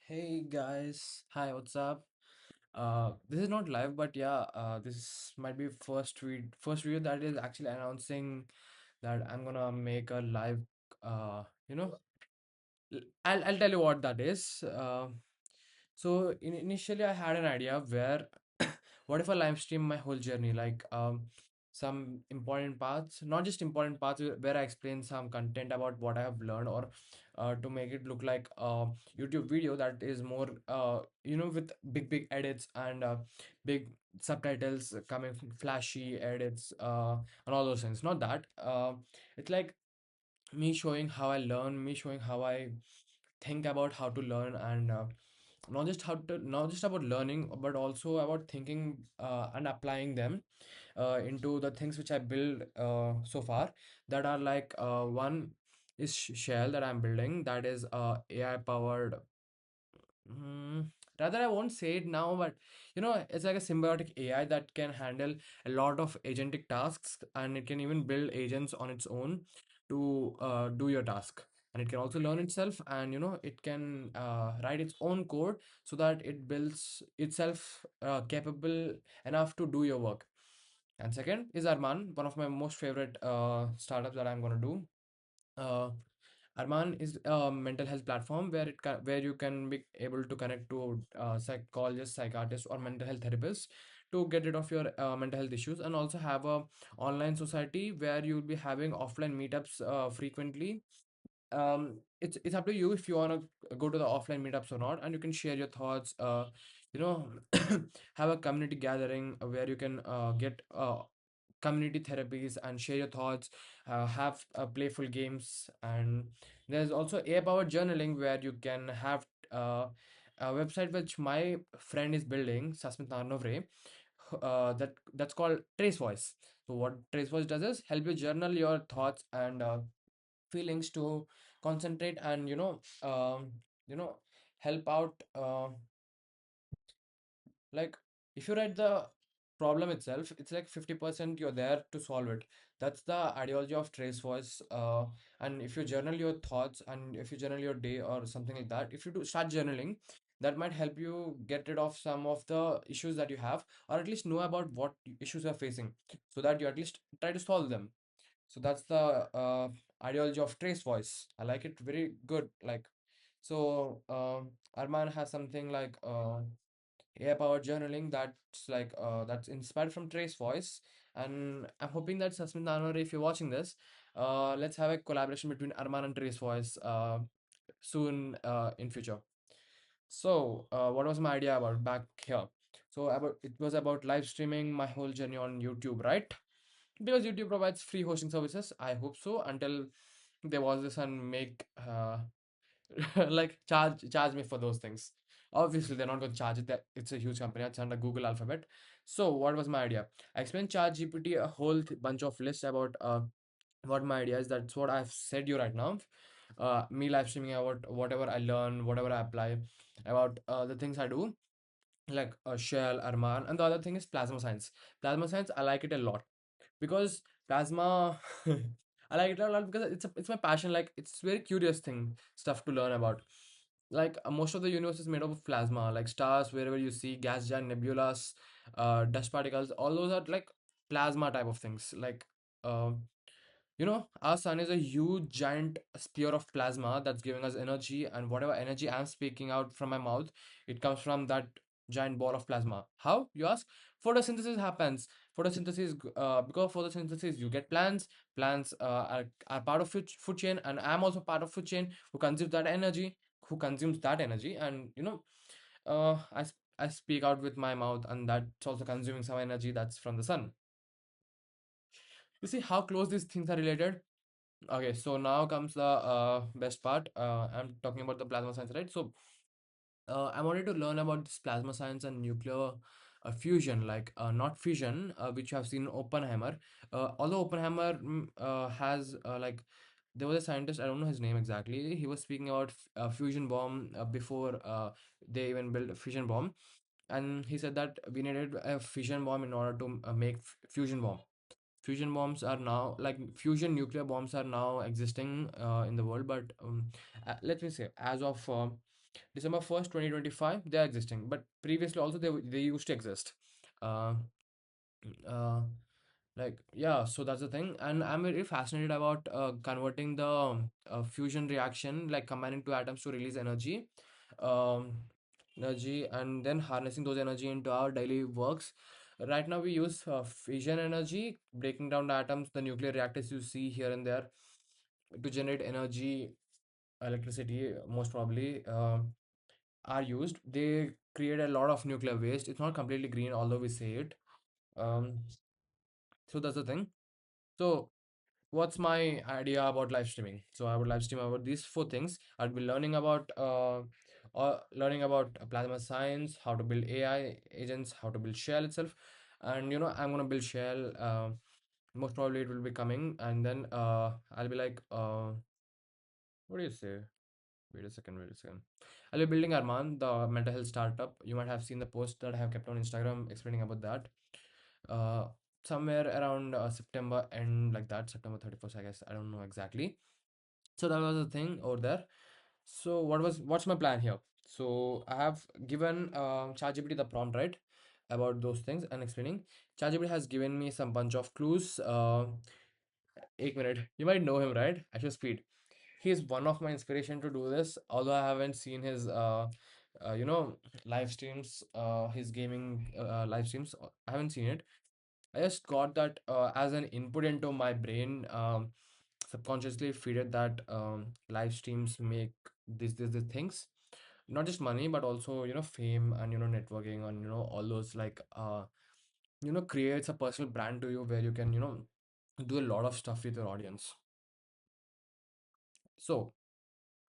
Hey guys, hi, what's up? This is not live, but yeah, this might be first video that is actually announcing that I'm gonna make a live. You know, I'll tell you what that is. So initially, I had an idea where, what if I live stream my whole journey, like some important parts, not just important parts, where I explain some content about what I have learned, or to make it look like a YouTube video that is more, with big edits and big subtitles coming, flashy edits, and all those things. Not that. It's like me showing how I learn, me showing how I think about how to learn, and not just about learning, but also about thinking and applying them into the things which I build so far, that are like one is Shell that I'm building, that is AI powered. Rather, I won't say it now, but it's like a symbiotic AI that can handle a lot of agentic tasks, and it can even build agents on its own to do your task. And it can also learn itself, and it can write its own code so that it builds itself capable enough to do your work. And second is Armaan, one of my most favorite startups that I'm gonna do. Uh, Armaan is a mental health platform where you can be able to connect to psychologists, psychiatrists, or mental health therapists to get rid of your mental health issues, and also have a online society where you'll be having offline meetups frequently. It's up to you if you want to go to the offline meetups or not, and you can share your thoughts. You know, have a community gathering where you can get community therapies and share your thoughts, have playful games. And there's also AI-powered journaling, where you can have a website which my friend is building, Sasmit Narnovre, that's called Trace Voice. So what Trace Voice does is help you journal your thoughts and feelings to concentrate, and you know help out, like, if you write the problem itself, it's like 50% you're there to solve it. That's the ideology of Trace Voice. And if you journal your thoughts, and if you journal your day or something like that, if you do start journaling, that might help you get rid of some of the issues that you have, or at least know about what issues you're facing, so that you at least try to solve them. So that's the ideology of Trace Voice. I like it very good. Like, so Arman has something like AI-powered journaling that's inspired from Trace Voice, and I'm hoping that Sasmit Nanore, if you're watching this, let's have a collaboration between Arman and Trace Voice soon in future. So, what was my idea about back here? So, about it was about live streaming my whole journey on YouTube, right? Because YouTube provides free hosting services. I hope so, until they was this and make like charge me for those things. Obviously, they're not going to charge it. That it's a huge company. It's under Google Alphabet. So, what was my idea? I explained ChatGPT a whole bunch of lists about what my idea is. That's what I've said you right now. Me live streaming about whatever I learn, whatever I apply, about the things I do, like Shell, Arman, and the other thing is plasma science. Plasma science, I like it a lot because plasma. I like it a lot because it's my passion. Like, it's very curious thing stuff to learn about. Like, most of the universe is made up of plasma, like stars, wherever you see gas giant nebulas, dust particles, all those are like plasma type of things. Like, um our sun is a huge giant sphere of plasma that's giving us energy, and whatever energy I'm speaking out from my mouth, it comes from that giant ball of plasma. How, you ask? Photosynthesis happens. Because photosynthesis, you get plants. Plants are part of food chain, and I'm also part of food chain who consumes that energy, and I speak out with my mouth, and that's also consuming some energy that's from the sun. You see how close these things are related? Okay, so now comes the best part. I'm talking about the plasma science, right? So, I wanted to learn about this plasma science and nuclear fusion, like not fission, which you have seen in Oppenheimer. Although Oppenheimer has like, there was a scientist, I don't know his name exactly. He was speaking about fusion bomb before they even built a fusion bomb, and he said that we needed a fission bomb in order to make fusion bomb. Fusion bombs are now, like, fusion nuclear bombs are now existing in the world, but let me say, as of December 1st, 2025, they are existing. But previously also they used to exist. Uh, uh, like yeah, so that's the thing, and I'm very fascinated about converting the fusion reaction, like combining two atoms to release um, energy, and then harnessing those energy into our daily works. Right now we use fission energy, breaking down the atoms, the nuclear reactors you see here and there, to generate energy, electricity, most probably, are used. They create a lot of nuclear waste. It's not completely green, although we say it. Um, so that's the thing. So what's my idea about live streaming? So I would live stream about these four things. I'll be learning about plasma science, how to build AI agents, how to build Shell itself, and I'm gonna build Shell. Most probably it will be coming, and then I'll be like, what do you say? Wait a second, wait a second. I'll be building Armaan, the mental health startup. You might have seen the post that I have kept on Instagram explaining about that. Uh, Somewhere around September end, like that, September 31st, I guess. I don't know exactly. So that was the thing over there. So what's my plan here? So I have given ChatGPT the prompt, right, about those things and explaining. ChatGPT has given me some bunch of clues. Ek minute. You might know him, right? At your speed. He's one of my inspiration to do this, although I haven't seen his live streams, his gaming live streams. I haven't seen it. I just got that as an input into my brain, subconsciously feed it that live streams make these things, not just money, but also fame and networking and all those, like creates a personal brand to you where you can do a lot of stuff with your audience. So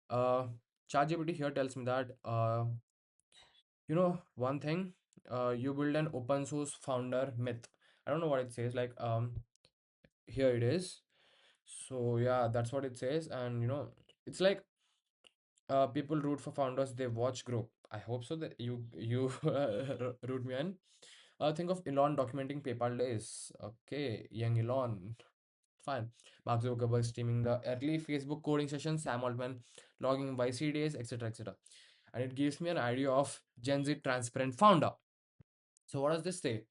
uh ChatGPT here tells me that one thing, you build an open source founder myth. I don't know what it says, like here it is. So yeah, that's what it says, and it's like people root for founders they watch grow. I hope so that you root me in. Think of Elon documenting PayPal days. Okay, young Elon. Fine. Mark Zuckerberg streaming the early Facebook coding sessions, Sam Altman logging YC days, etc. etc. And it gives me an idea of Gen Z transparent founder. So what does this say?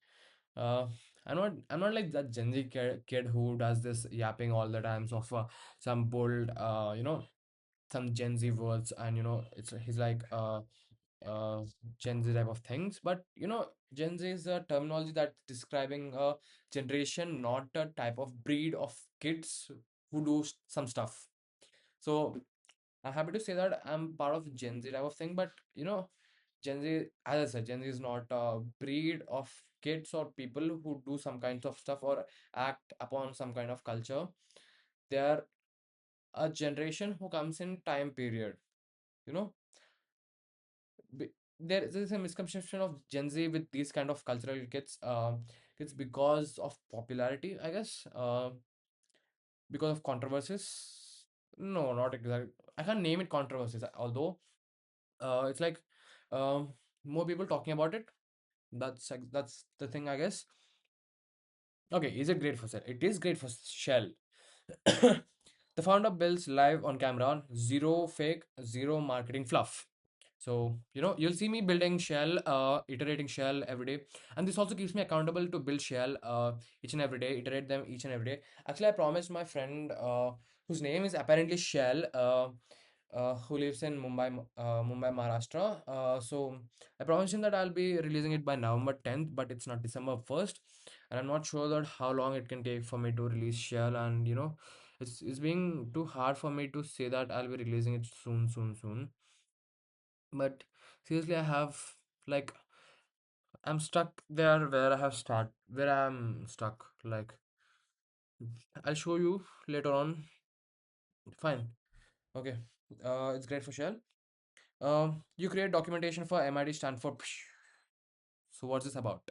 Uh, I'm not like that Gen Z kid who does this yapping all the times of some bold some Gen Z words, and it's he's like Gen Z type of things. But Gen Z is a terminology that's describing a generation, not a type of breed of kids who do some stuff. So I'm happy to say that I'm part of Gen Z type of thing, but Gen Z, as I said, Gen Z is not a breed of kids or people who do some kinds of stuff or act upon some kind of culture. They are a generation who comes in time period. You know, Be- there is a misconception of Gen Z with these kind of cultural kids. It's because of popularity, I guess. Because of controversies. No, not exactly. I can't name it controversies, although it's like um, more people talking about it. That's the thing, I guess. Okay, is it great for Shell? It is great for Shell. The founder builds live on camera, zero fake, zero marketing fluff. So, you'll see me building Shell, iterating Shell every day. And this also keeps me accountable to build Shell each and every day, iterate them each and every day. Actually, I promised my friend, whose name is apparently Shell, who lives in Mumbai, Maharashtra. So I promised him that I'll be releasing it by November 10th, but it's not December 1st. And I'm not sure that how long it can take for me to release Shell. And it's being too hard for me to say that I'll be releasing it soon, soon, soon. But seriously, I have, like, I'm stuck there where I'm stuck. Like, I'll show you later on. Fine. Okay. It's great for Shell. You create documentation for MIT Stanford. So what's this about?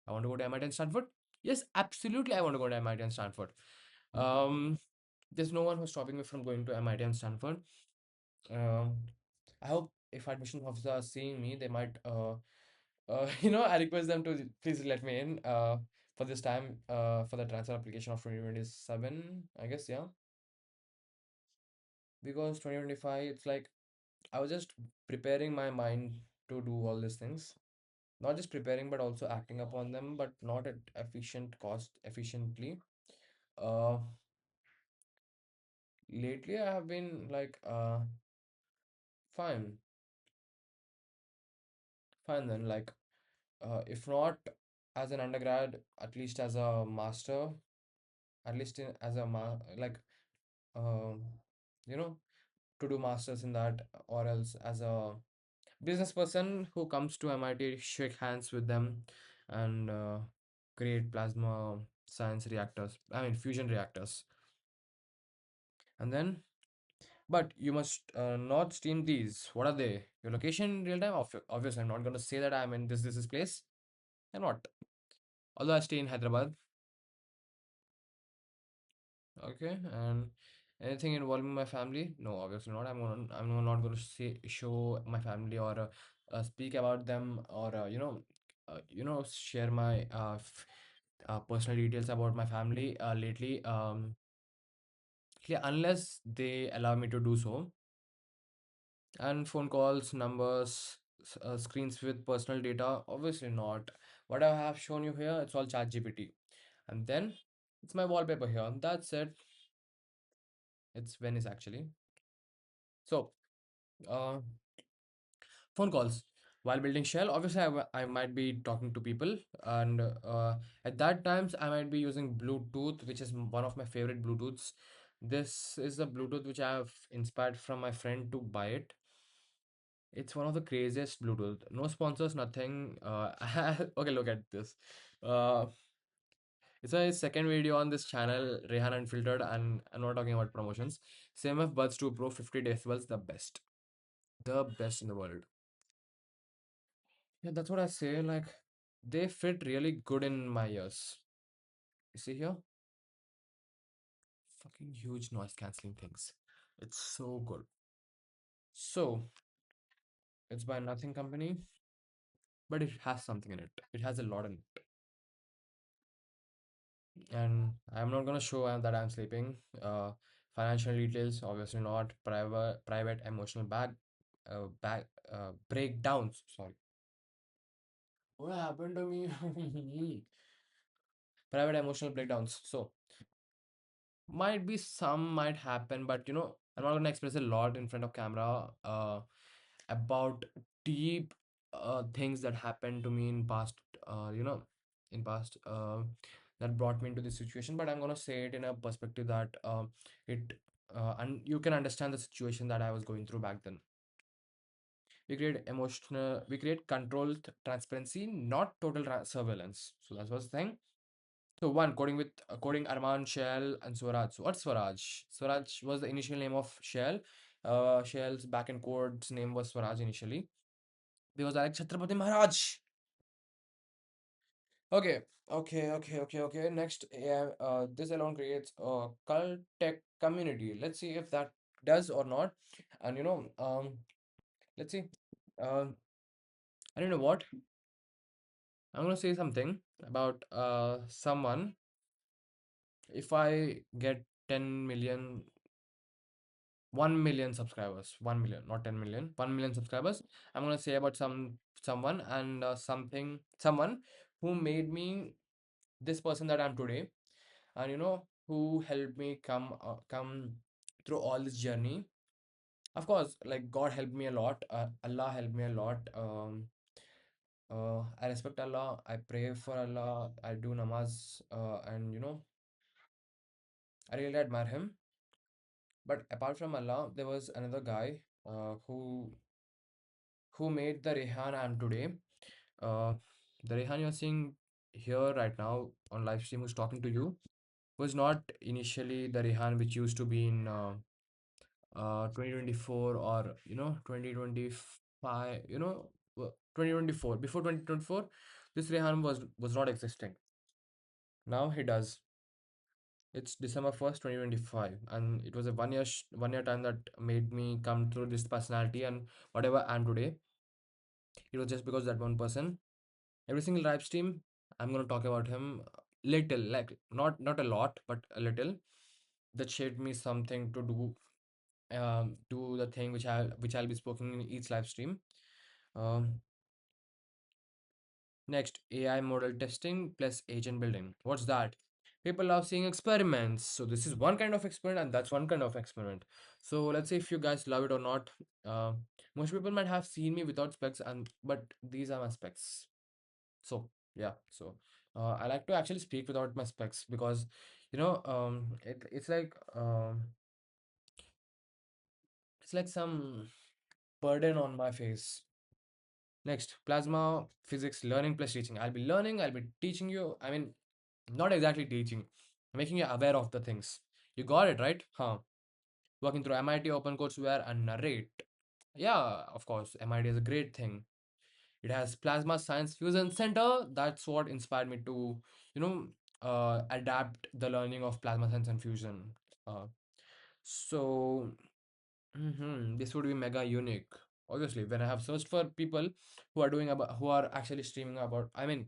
I want to go to MIT and Stanford. Yes, absolutely. I want to go to MIT and Stanford. Um, there's no one who's stopping me from going to MIT and Stanford. Um, I hope if admission officers are seeing me, they might I request them to please let me in for this time for the transfer application of 2027, I guess, yeah. Because 2025, it's like I was just preparing my mind to do all these things. Not just preparing, but also acting upon them, but not at efficient cost, efficiently. Uh, Lately I have been like, fine, fine then. Like, if not as an undergrad, at least as a master, at least as a like, um, you know, to do masters in that, or else as a business person who comes to MIT, shake hands with them, and create plasma science reactors. I mean, fusion reactors. And then, but you must not steam these. What are they? Your location, real time? Obviously, I'm not going to say that I'm in this place. I'm not. Although I stay in Hyderabad. Okay, and anything involving my family? No, obviously not. I'm not going to say show my family or speak about them or share my personal details about my family lately. Yeah, unless they allow me to do so. And phone calls, numbers, screens with personal data, obviously not. What I have shown you here, it's all chat GPT. And then it's my wallpaper here. That's it. It's Venice actually. So, uh, phone calls. While building Shell, obviously I might be talking to people, and at that times I might be using Bluetooth, which is one of my favorite Bluetooths. This is the Bluetooth which I have inspired from my friend to buy it. It's one of the craziest Bluetooth. No sponsors, nothing. Okay, look at this. Uh, it's my second video on this channel, Reyhan Unfiltered, and I'm not talking about promotions. CMF Buds 2 Pro 50 decibels, the best in the world. Yeah, that's what I say. Like, they fit really good in my ears. You see here? Fucking huge noise canceling things. It's so good. So, it's by Nothing Company, but it has something in it. It has a lot in it. And I'm not gonna show that I'm sleeping. Financial details, obviously not. Private emotional back breakdowns. Sorry, what happened to me? Private emotional breakdowns. So might be some might happen, but I'm not gonna express a lot in front of camera. About deep things that happened to me in past. In past. That brought me into this situation, but I'm gonna say it in a perspective that it and you can understand the situation that I was going through back then. We create controlled transparency, not total surveillance. So that's what's the thing. So one coding Armaan, Shail, and Swaraj. So what's Swaraj? Swaraj was the initial name of Shail. Shail's backend code's name was Swaraj initially because I like Chhatrapati Maharaj. Okay, okay. Next, this alone creates a cult tech community. Let's see if that does or not. And let's see. Um, I don't know what. I'm gonna say something about someone. If I get 10 million, 1 million subscribers, 1 million, not 10 million, 1 million subscribers, I'm gonna say about someone and someone who made me this person that I'm today, and who helped me come through all this journey. Of course, like God helped me a lot, Allah helped me a lot. I respect Allah, I pray for Allah, I do namaz, and I really admire him. But apart from Allah, there was another guy who made the Rehan I am today. Uh, the Rehan you're seeing here right now on live stream, who's talking to you, was not initially the Rehan which used to be in 2024, or 2025, 2024. Before 2024, this Rehan was not existing. Now he does. It's December 1st, 2025, and it was a 1 year time that made me come through this personality and whatever I am today. It was just because that one person. Every single live stream, I'm gonna talk about him little, like not a lot, but a little. That shaped me something to do. do the thing which I'll be speaking in each live stream. Um, Next, AI model testing plus agent building. What's that? People love seeing experiments. So this is one kind of experiment, and that's one kind of experiment. So let's say if you guys love it or not. Uh, Most people might have seen me without specs, and but these are my specs. So yeah, I like to actually speak without my specs because it's like some burden on my face. Next, plasma physics learning plus teaching. I'll be learning, I'll be teaching you. I mean, not exactly teaching, making you aware of the things. You got it, right? Huh. Working through MIT open courseware and narrate. Yeah, of course, MIT is a great thing. It has Plasma Science Fusion Center. That's what inspired me to, you know, adapt the learning of plasma science and fusion. Uh, so this would be mega unique. Obviously, when I have searched for people who are actually streaming about, I mean,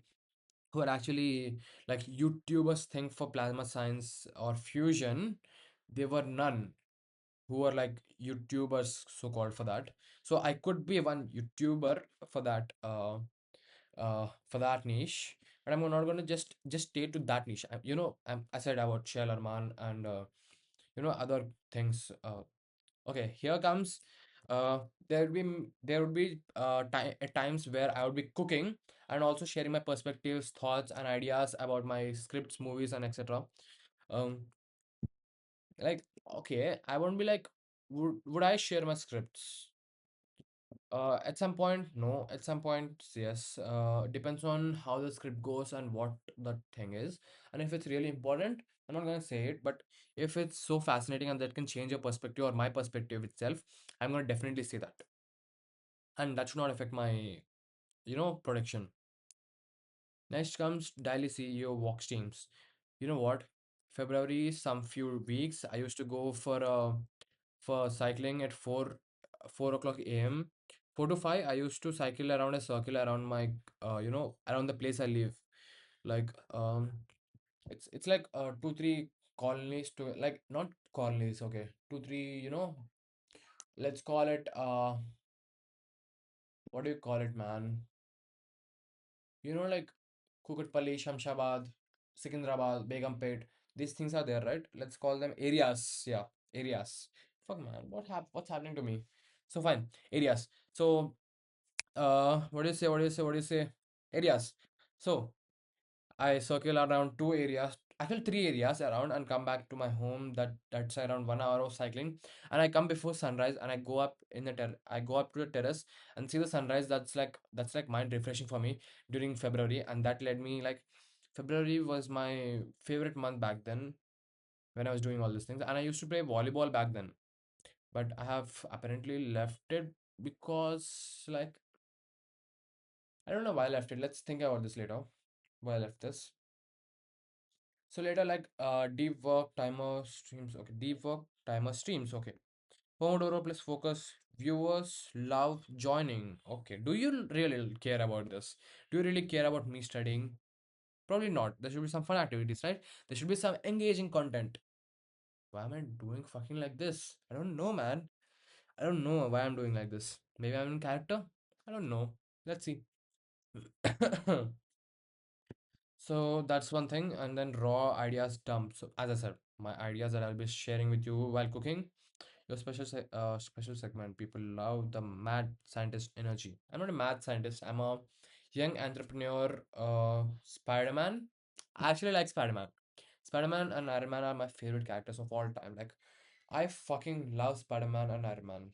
who are actually like YouTubers think for plasma science or fusion, there were none who are like YouTubers so called for that. So I could be one YouTuber for that for that niche, but I'm not gonna just stay to that niche. I said about Shail, Armaan, and other things. Okay, here comes. There would be at times where I would be cooking and also sharing my perspectives, thoughts, and ideas about my scripts, movies, and etc. Um, like okay, I won't be like, would I share my scripts? At some point, no. At some point, yes. Depends on how the script goes and what the thing is. And if it's really important, I'm not gonna say it. But if it's so fascinating and that can change your perspective or my perspective itself, I'm gonna definitely say that. And that should not affect my, production. Next comes daily CEO walk streams. You know what? February, some few weeks, I used to go for cycling at 4 o'clock a.m. 4 to 5, I used to cycle around a circle around my around the place I live. Like it's like 2 3 colonies to like not colonies, okay. 2 3, let's call it what do you call it, man? Like Kukatpally, Shamshabad, Secunderabad, Begumpet. These things are there, right? Let's call them areas. Yeah, areas. Fuck man, what's happening to me? So fine, areas. So what do you say? What do you say? What do you say? Areas. So I circle around two areas, actually three areas around, and come back to my home. That's around 1 hour of cycling, and I come before sunrise, and I go up to the terrace and see the sunrise. That's like mind refreshing for me during February, and that led me like February was my favorite month back then when I was doing all these things, and I used to play volleyball back then, but I have apparently left it because like I don't know why I left it. Let's think about this later. Why I left this. So later, like deep work timer streams. Okay, deep work timer streams. Okay, Pomodoro plus focus. Viewers love joining. Okay, do you really care about this? Do you really care about me studying? Probably not. There should be some fun activities, right? There should be some engaging content. Why am I doing fucking like this? I don't know, man. I don't know why I'm doing like this. Maybe I'm in character. I don't know. Let's see. So that's one thing, and then raw ideas dump. So as I said, my ideas that I'll be sharing with you while cooking. Your special segment. People love the mad scientist energy. I'm not a mad scientist. I'm a young entrepreneur. Spider-Man. I actually like Spider-Man. Spider-Man and Iron Man are my favorite characters of all time. Like I fucking love Spider-Man and Iron Man.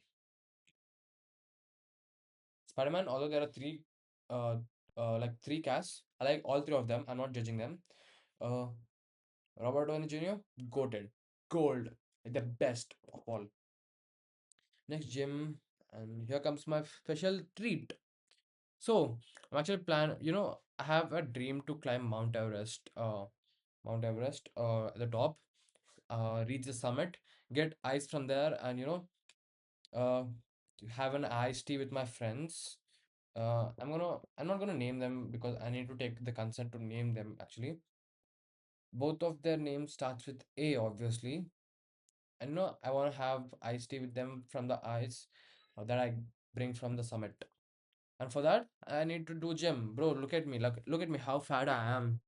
Spider-Man, although there are uh, like three casts, I like all three of them. I'm not judging them. Uh, Robert Downey Jr. Goated, gold, like the best of all. Next, Jim, and here comes my special treat. So, I'm actually I have a dream to climb Mount Everest. Mount Everest, at the top. Reach the summit, get ice from there, and uh, have an iced tea with my friends. I'm not gonna name them because I need to take the consent to name them actually. Both of their names starts with A, obviously. And no, I want to have iced tea with them from the ice that I bring from the summit. And for that, I need to do gym. Bro, look at me. Look at me how fat I am.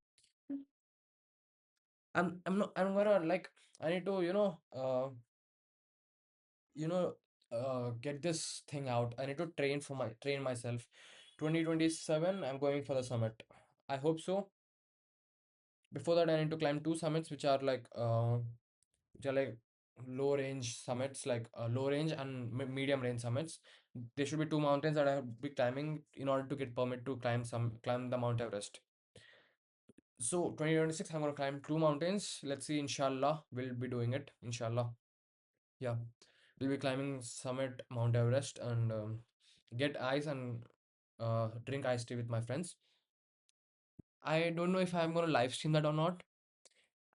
I'm not I'm gonna like I need to, you know, get this thing out. I need to train myself. 2027, I'm going for the summit. I hope so. Before that, I need to climb two summits, which are like low range summits, like low range and medium range summits. There should be two mountains that I have be climbing in order to get permit to climb the Mount Everest. So 2026, I'm gonna climb two mountains. Let's see, inshallah, we'll be doing it. Inshallah. Yeah. We'll be climbing summit Mount Everest and get ice and drink iced tea with my friends. I don't know if I'm gonna live stream that or not.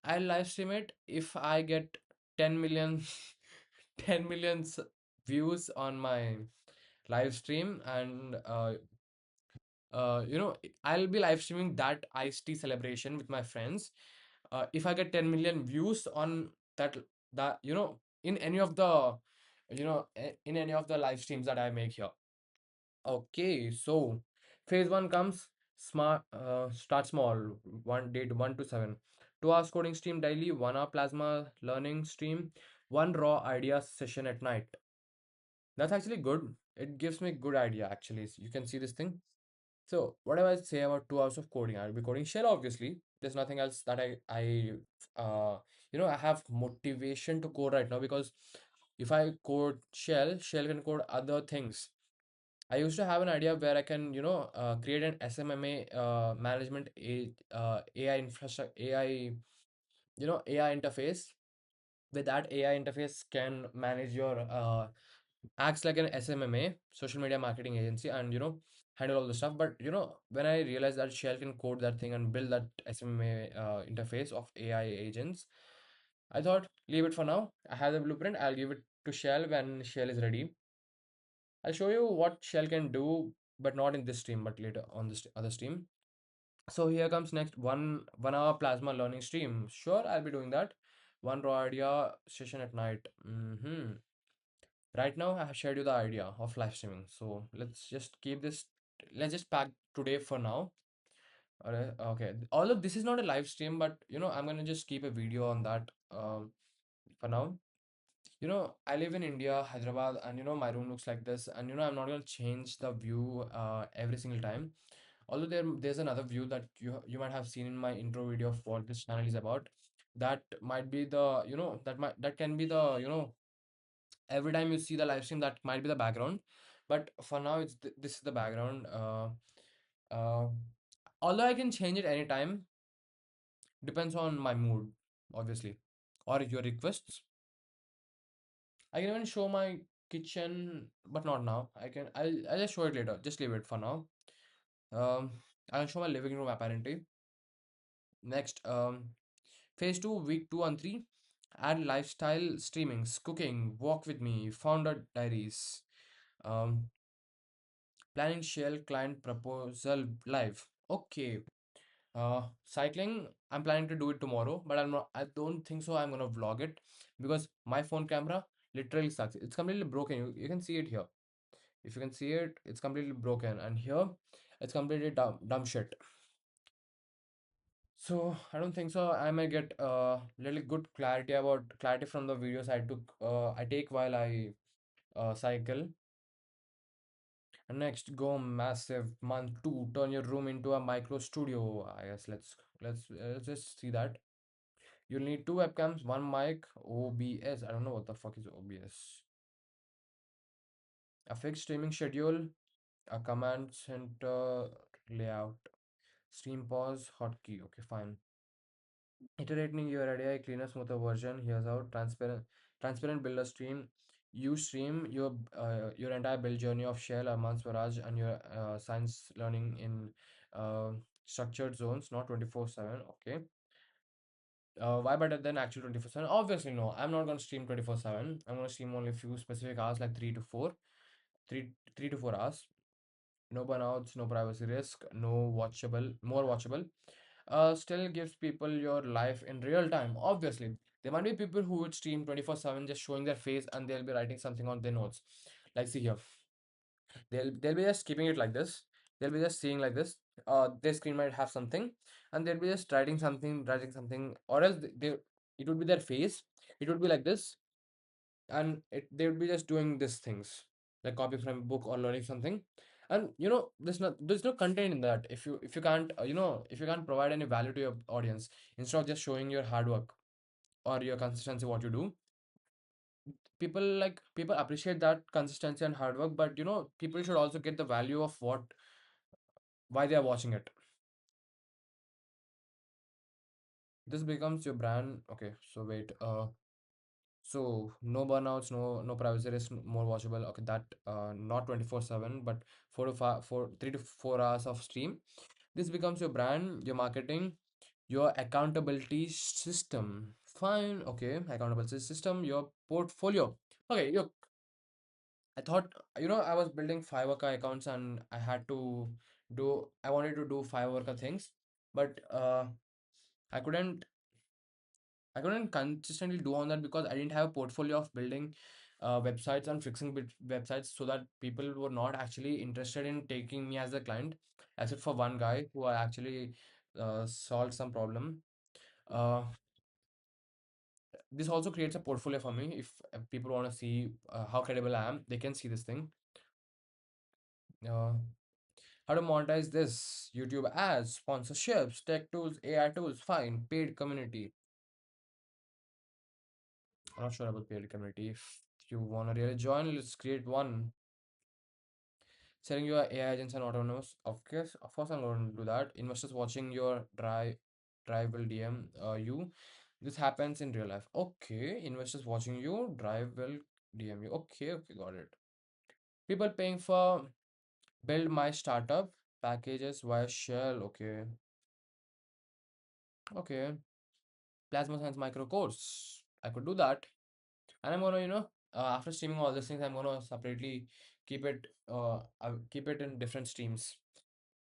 I'll live stream it if I get 10 million 10 million views on my live stream and I'll be live streaming that iced tea celebration with my friends. If I get 10 million views on that that in any of the in any of the live streams that I make here. Okay, so phase one comes start small, 1 to 7. 2 hours coding stream daily, 1 hour plasma learning stream, one raw idea session at night. That's actually good. It gives me good idea actually. You can see this thing. So whatever I say about 2 hours of coding, I'll be coding Shell obviously. There's nothing else that I have motivation to code right now because if I code Shell can code other things. I used to have an idea where I can, create an SMMA management AI infrastructure AI interface. With that AI interface can manage your acts like an SMMA, social media marketing agency, and handle all the stuff. But when I realized that Shell can code that thing and build that SMMA interface of AI agents, I thought leave it for now. I have the blueprint. I'll give it to Shell when Shell is ready. I'll show you what Shell can do, but not in this stream, but later on this other stream. So here comes next 1 hour plasma learning stream. Sure, I'll be doing that. One raw idea session at night. Right now, I have shared you the idea of live streaming. So let's just keep this. Let's just pack today for now. Alright, okay. Although this is not a live stream, but I'm gonna just keep a video on that for now. I live in India, Hyderabad, and my room looks like this. And I'm not gonna change the view every single time. Although there's another view that you might have seen in my intro video of what this channel is about. That might be the that can be the every time you see the live stream that might be the background. But for now, this is the background. Uh, Although I can change it anytime, depends on my mood, obviously, or your requests. I can even show my kitchen, but not now. I'll just show it later. Just leave it for now. Um, I'll show my living room apparently. Next, phase two, week 2 and 3, add lifestyle streamings, cooking, walk with me, founder diaries, um, planning shell client proposal live. Okay. Cycling, I'm planning to do it tomorrow, but I don't think so. I'm gonna vlog it because my phone camera literally sucks. It's completely broken. You can see it here. If you can see it, it's completely broken, and here it's completely dumb shit. So I don't think so. I might get little good clarity from the videos I take while I cycle. And next, go massive month two. Turn your room into a micro studio. I guess let's just see that. You'll need two webcams, one mic, OBS. I don't know what the fuck is OBS. A fixed streaming schedule, a command center layout, stream pause, hotkey. Okay, fine. Iterating your idea, cleaner, smoother version. Here's how transparent builder stream. You stream your entire build journey of Shell, Armaan Swaraj, and your science learning in uh, structured zones, not 24/7. Okay. Why better than actual 24/7? Obviously, no. I'm not gonna stream 24/7. I'm gonna stream only a few specific hours, like 3 to 4, 3 to 4 hours. No burnouts, no privacy risk, no watchable, more watchable. Still gives people your life in real time, obviously. There might be people who would stream 24/7 just showing their face and they'll be writing something on their notes. Like, see here, they'll be just keeping it like this. They'll be just seeing like this. Their screen might have something, and they'll be just writing something, or else they it would be their face. It would be like this, and they would be just doing these things like copy from a book or learning something. And there's no content in that. If you can't if you can't provide any value to your audience, instead of just showing your hard work or your consistency what you do, people appreciate that consistency and hard work, but people should also get the value of what why they are watching it. This becomes your brand. Okay, so wait, so no burnouts, no privacy risk, more watchable. Okay, that not 24/7, but 3 to 4 hours of stream. This becomes your brand, your marketing, your accountability system. Fine, okay, accountability system, your portfolio. Okay, look, I thought, I was building five worker accounts and I wanted to do five worker things, but I couldn't I couldn't consistently do on that because I didn't have a portfolio of building websites and fixing websites, so that people were not actually interested in taking me as a client, except for one guy who I actually solved some problem. Uh, this also creates a portfolio for me. If people want to see how credible I am, they can see this thing. Uh, how to monetize this? YouTube ads, sponsorships, tech tools, AI tools, fine. Paid community. I'm not sure about paid community. If you want to really join, let's create one. Selling your AI agents and autonomous. Of course, I'm going to do that. Investors watching your drive will DM you. This happens in real life. Okay, investors watching you, drive will DM you. Okay, okay, got it. People paying for build my startup packages via Shell. Okay, okay. Plasma science micro course. I could do that. And I'm gonna, after streaming all these things, I'm gonna separately I'll keep it in different streams.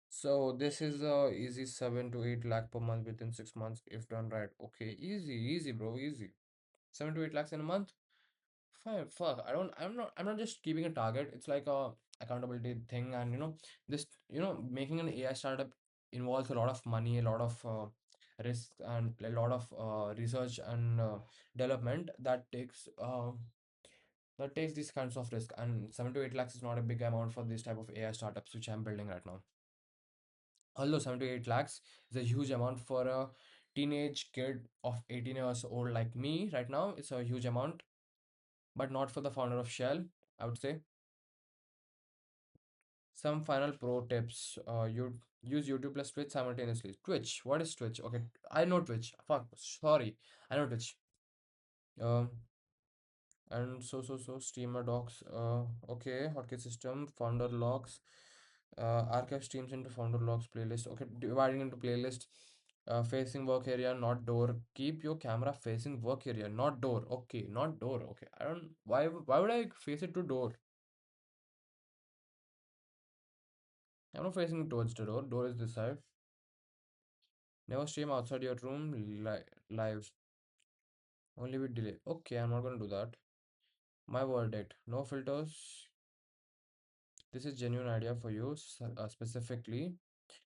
So this is easy 7 to 8 lakh per month within 6 months if done right. Okay, easy, bro, easy. 7 to 8 lakhs in a month. Fine, fuck. I'm not just keeping a target. It's like a accountability thing, and this, making an AI startup involves a lot of money, a lot of risk, and a lot of research and development that takes these kinds of risk. And 7 to 8 lakhs is not a big amount for this type of AI startups which I'm building right now. Although 7 to 8 lakhs is a huge amount for a teenage kid of 18 years old like me right now, it's a huge amount, but not for the founder of Shell, I would say. Some final pro tips. You use YouTube plus Twitch simultaneously. Twitch, what is Twitch? Okay, I know Twitch. Fuck, sorry, I know Twitch. Um, and so streamer docs. Okay, hotkey system, founder logs, archive streams into founder logs playlist. Okay, dividing into playlist. Facing work area, not door. Keep your camera facing work area, not door. Okay, not door. Okay, I don't. Why would I face it to door? I'm not facing towards the door. Door is this side. Never stream outside your room live. Only with delay. Okay, I'm not gonna do that. My verdict. No filters. This is genuine idea for you specifically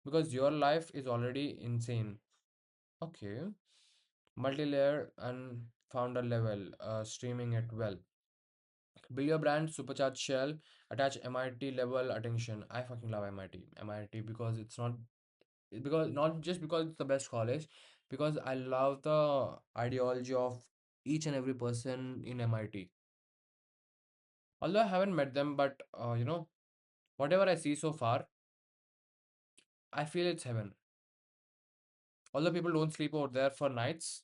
because your life is already insane. Okay. Multi-layer and founder level. Streaming it well. Build your brand, supercharge Shell, attach MIT level attention. I fucking love MIT. MIT because it's not because not just because it's the best college, because I love the ideology of each and every person in MIT. Although I haven't met them, but whatever I see so far, I feel it's heaven. Although people don't sleep over there for nights,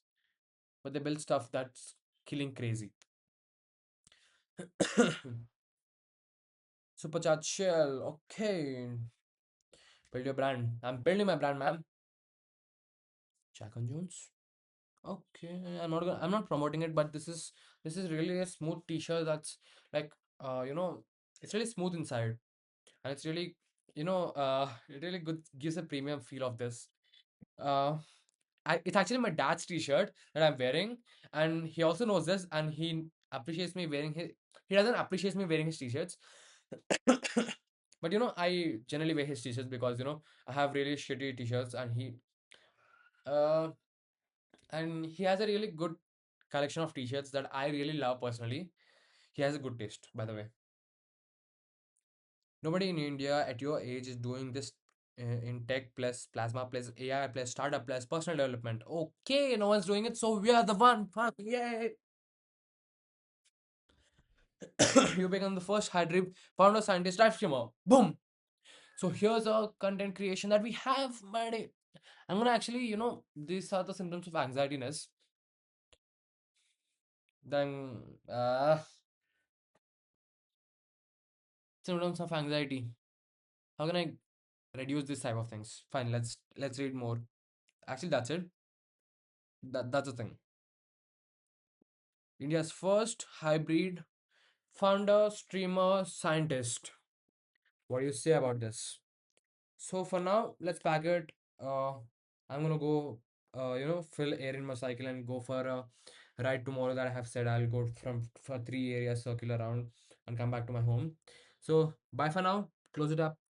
but they build stuff that's killing crazy. Supercharge Shell, okay. Build your brand. I'm building my brand, man. Jack and Jones. Okay, I'm not promoting it, but this is really a smooth t-shirt that's like it's really smooth inside, and it's really it really good gives a premium feel of this. Uh it's actually my dad's t-shirt that I'm wearing, and he also knows this, and he appreciates me wearing his. He doesn't appreciate me wearing his t-shirts, but I generally wear his t-shirts because I have really shitty t-shirts, uh, and he has a really good collection of t-shirts that I really love personally. He has a good taste, by the way. Nobody in India at your age is doing this in tech plus plasma plus AI plus startup plus personal development. Okay, no one's doing it, so we are the one. Fuck, yay! You become the first hybrid founder scientist live streamer. Boom! So here's a content creation that we have, buddy. I'm gonna actually, these are the symptoms of anxietiness. Then, symptoms of anxiety. How can I reduce this type of things? Fine, let's read more. Actually, that's it. That's the thing. India's first hybrid founder, streamer, scientist. What do you say about this? So for now, let's pack it. Uh, I'm gonna go, fill air in my cycle and go for a ride tomorrow. That I have said I'll go from for 3 areas, circle around, and come back to my home. So bye for now. Close it up.